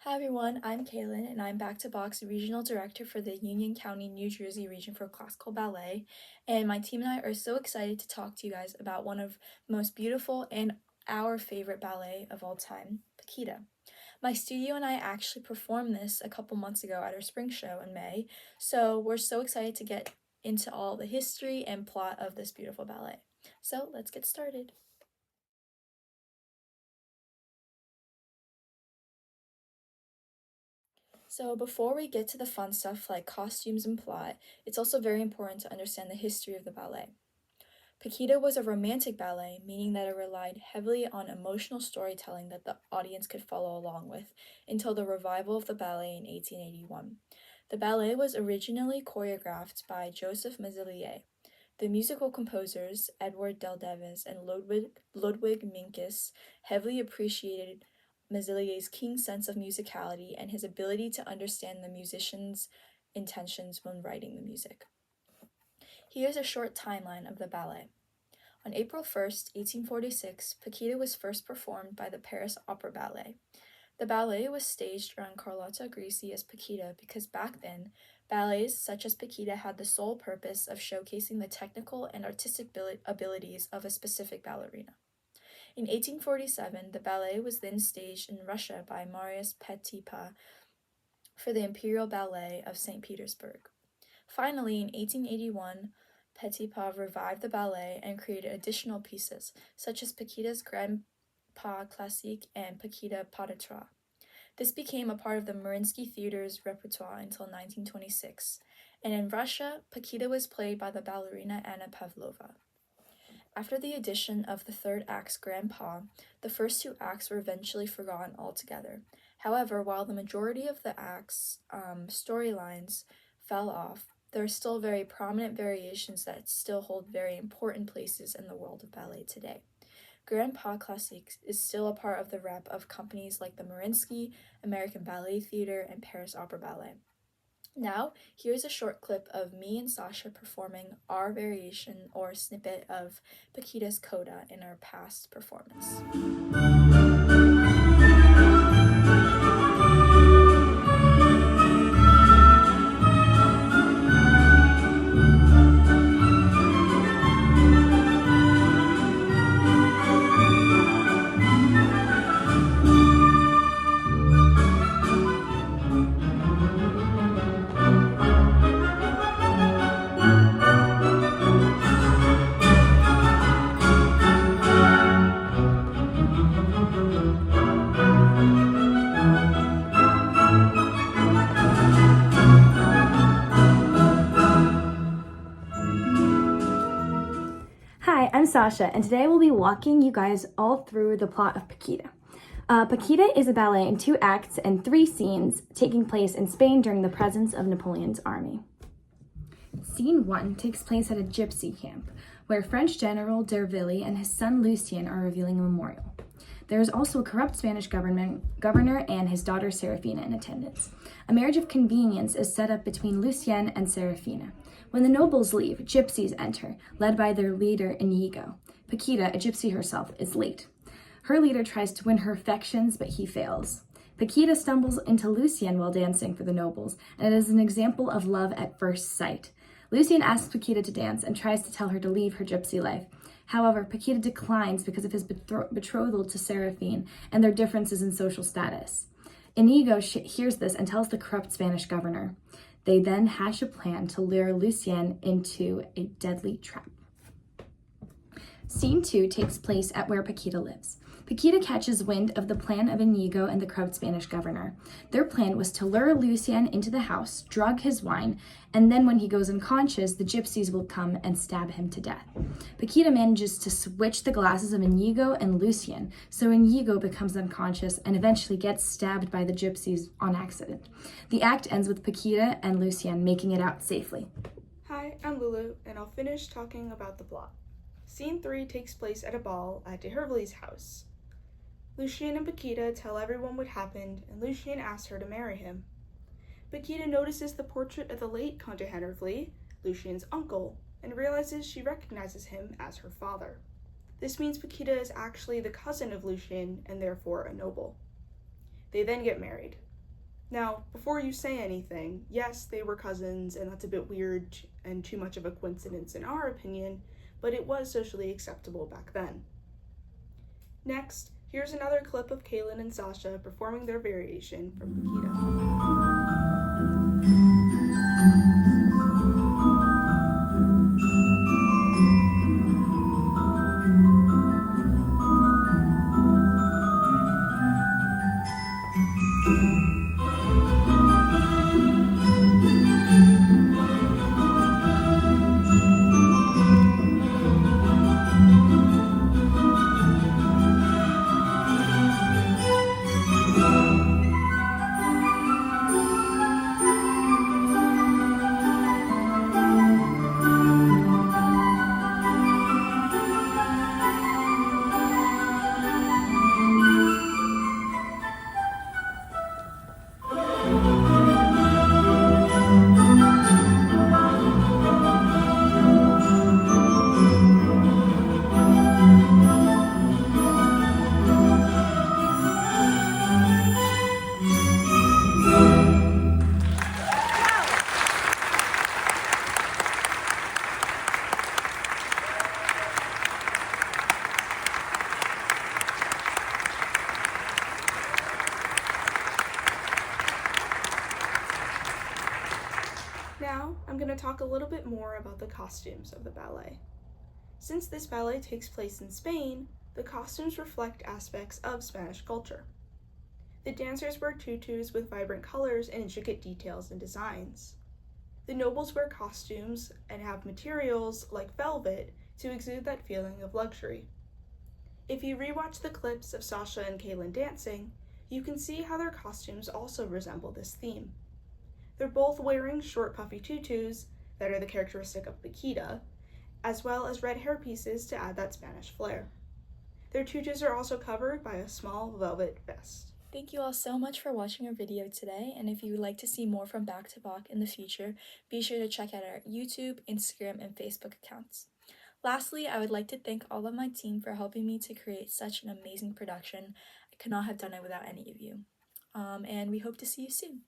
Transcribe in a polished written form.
Hi everyone, I'm Kaylin and I'm back to box Regional Director for the Union County, New Jersey region for classical ballet. And my team and I are so excited to talk to you guys about one of the most beautiful and our favorite ballet of all time, Paquita. My studio and I actually performed this a couple months ago at our spring show in May, so we're so excited to get into all the history and plot of this beautiful ballet. So let's get started. So before we get to the fun stuff like costumes and plot, it's also very important to understand the history of the ballet. Paquita was a romantic ballet, meaning that it relied heavily on emotional storytelling that the audience could follow along with until the revival of the ballet in 1881. The ballet was originally choreographed by Joseph Mazilier. The musical composers, Edward Del Deves and Ludwig Minkus, heavily appreciated Mazilier's keen sense of musicality and his ability to understand the musician's intentions when writing the music. Here's a short timeline of the ballet. On April 1st, 1846, Paquita was first performed by the Paris Opera Ballet. The ballet was staged around Carlotta Grisi as Paquita because back then, ballets such as Paquita had the sole purpose of showcasing the technical and artistic abilities of a specific ballerina. In 1847, the ballet was then staged in Russia by Marius Petipa for the Imperial Ballet of St. Petersburg. Finally, in 1881, Petipa revived the ballet and created additional pieces, such as Paquita's Grand Pas Classique and Paquita Pas de Trois. This became a part of the Mariinsky Theater's repertoire until 1926, and in Russia, Paquita was played by the ballerina Anna Pavlova. After the addition of the third act's Grand Pas, the first two acts were eventually forgotten altogether. However, while the majority of the act's storylines fell off, there are still very prominent variations that still hold very important places in the world of ballet today. Grand Pas Classique is still a part of the rep of companies like the Mariinsky, American Ballet Theater, and Paris Opera Ballet. Now, here's a short clip of me and Sasha performing our variation or snippet of Paquita's coda in our past performance. Hi, I'm Sasha, and today we'll be walking you guys all through the plot of Paquita. Paquita is a ballet in 2 acts and 3 scenes taking place in Spain during the presence of Napoleon's army. Scene 1 takes place at a gypsy camp, where French General d'Urville and his son Lucien are revealing a memorial. There is also a corrupt Spanish governor and his daughter Serafina in attendance. A marriage of convenience is set up between Lucien and Serafina. When the nobles leave, gypsies enter, led by their leader Inigo. Paquita, a gypsy herself, is late. Her leader tries to win her affections, but he fails. Paquita stumbles into Lucien while dancing for the nobles, and it is an example of love at first sight. Lucien asks Paquita to dance and tries to tell her to leave her gypsy life. However, Paquita declines because of his betrothal to Seraphine and their differences in social status. Inigo hears this and tells the corrupt Spanish governor. They then hatch a plan to lure Lucien into a deadly trap. Scene 2 takes place at where Paquita lives. Paquita catches wind of the plan of Inigo and the corrupt Spanish governor. Their plan was to lure Lucien into the house, drug his wine, and then when he goes unconscious, the gypsies will come and stab him to death. Paquita manages to switch the glasses of Inigo and Lucien, so Inigo becomes unconscious and eventually gets stabbed by the gypsies on accident. The act ends with Paquita and Lucien making it out safely. Hi, I'm Lulu, and I'll finish talking about the plot. Scene 3 takes place at a ball at de Hervely's house. Lucien and Paquita tell everyone what happened, and Lucien asks her to marry him. Paquita notices the portrait of the late Count de Hervely, Lucien's uncle, and realizes she recognizes him as her father. This means Paquita is actually the cousin of Lucien and therefore a noble. They then get married. Now, before you say anything, yes, they were cousins, and that's a bit weird and too much of a coincidence in our opinion, but it was socially acceptable back then. Next, here's another clip of Kaylin and Sasha performing their variation from Paquita. Now, I'm going to talk a little bit more about the costumes of the ballet. Since this ballet takes place in Spain, the costumes reflect aspects of Spanish culture. The dancers wear tutus with vibrant colors and intricate details and designs. The nobles wear costumes and have materials like velvet to exude that feeling of luxury. If you rewatch the clips of Sasha and Kaylin dancing, you can see how their costumes also resemble this theme. They're both wearing short puffy tutus that are the characteristic of Paquita, as well as red hair pieces to add that Spanish flair. Their tutus are also covered by a small velvet vest. Thank you all so much for watching our video today, and if you would like to see more from Back to Bach in the future, be sure to check out our YouTube, Instagram, and Facebook accounts. Lastly, I would like to thank all of my team for helping me to create such an amazing production. I could not have done it without any of you. And we hope to see you soon.